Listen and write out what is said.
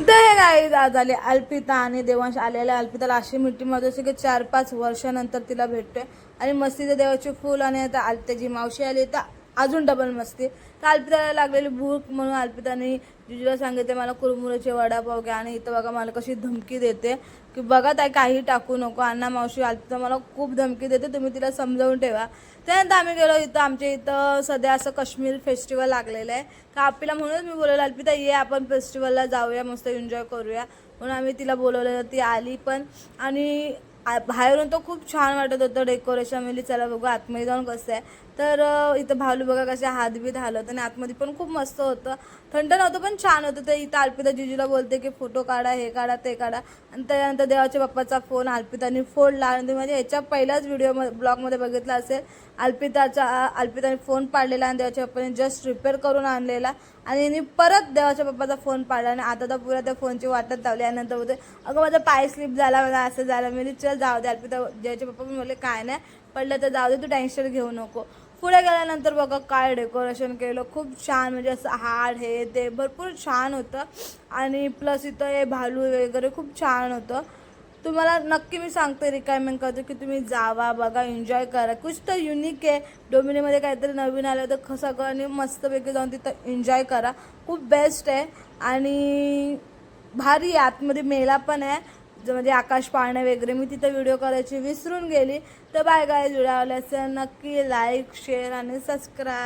तर हे गाईज आज आले अल्पिता आणि देवांश आलेल्या. अल्पिताला अशी मीटिंगमध्ये असे की 4-5 वर्षानंतर तिला भेटतोय आणि मस्तीचं देवाची फुल. आणि आता त्याची मावशी आली तर अजून डबल मस्ती. तर अल्पिताला लागलेली भूक म्हणून अल्पिताने जिजूला सांगितले मला कुरमुऱ्याचे वडापाव घ्या. आणि इथं बघा मला कशी धमकी देते की बघा ताई काही टाकू नको. अण्णा मावशी अल्पिता मला खूप धमकी देते, तुम्ही तिला समजावून ठेवा. त्यानंतर आम्ही गेलो. इथं आमच्या इथं सध्या असं काश्मीर फेस्टिवल लागलेलं आहे. तर आपल्याला म्हणूनच मी बोलवलं अल्पिता ये आपण फेस्टिवलला जाऊया, मस्त एन्जॉय करूया. म्हणून आम्ही तिला बोलवलं. ती आली पण. आणि बाहेरून तो खूप छान वाटत होतं डेकोरेशन. म्हणजे चला बघू आतमध्ये जाऊन कसं आहे. तर इथं भालू बघा कसे हातबीत हलत आणि आतमध्ये पण खूप मस्त होतं. थंड नव्हतं पण छान होतं. तर इथं अल्पिता जिजूला बोलते की फोटो काढा, हे काढा, ते काढा. आणि त्यानंतर देवाच्या बाप्पाचा फोन अल्पिताने फोडला. आणि तुम्ही म्हणजे ह्याच्या पहिल्याच ब्लॉगमध्ये बघितलं असेल अल्पिताने फोन पाडलेला आणि देवाच्या बाप्पाने जस्ट रिपेअर करून आणलेला. आणि परत देवाच्या बाप्पाचा फोन पाडला. आणि आता तर पुरा त्या फोनची वाटत लावली. आणि नंतर बोलते अगं माझा पाय स्लिप झाला, मला असं झालं. मी चल जाऊ दे. अल्पिता देवाचे पप्पा पण बोलले काय नाही पडलं तर जाऊ दे, तू टेन्शन घेऊ नको. पुढे गेल्यानंतर बघा काय डेकोरेशन केलं, खूप छान. म्हणजे असं हाड हे ते भरपूर छान होतं. आणि प्लस इथं हे भालू वगैरे खूप छान होतं. तुम्हाला नक्की मी सांगते रिकमेंड करते की तुम्ही जावा, बघा, एन्जॉय करा. कुछ तर युनिक आहे. डोमिनीमध्ये काहीतरी नवीन आलं तर सगळ्यांनी मस्तपैकी जाऊन तिथं एन्जॉय करा. खूप बेस्ट आहे आणि भारी आहे. आतमध्ये मेला पण आहे म्हणजे आकाश पाळणे वगैरे. मी तिथं व्हिडिओ करायची विसरून गेली. तर बाय गाईज, व्हिडिओ आवडला असेल नक्की लाईक, शेअर आणि सबस्क्राईब.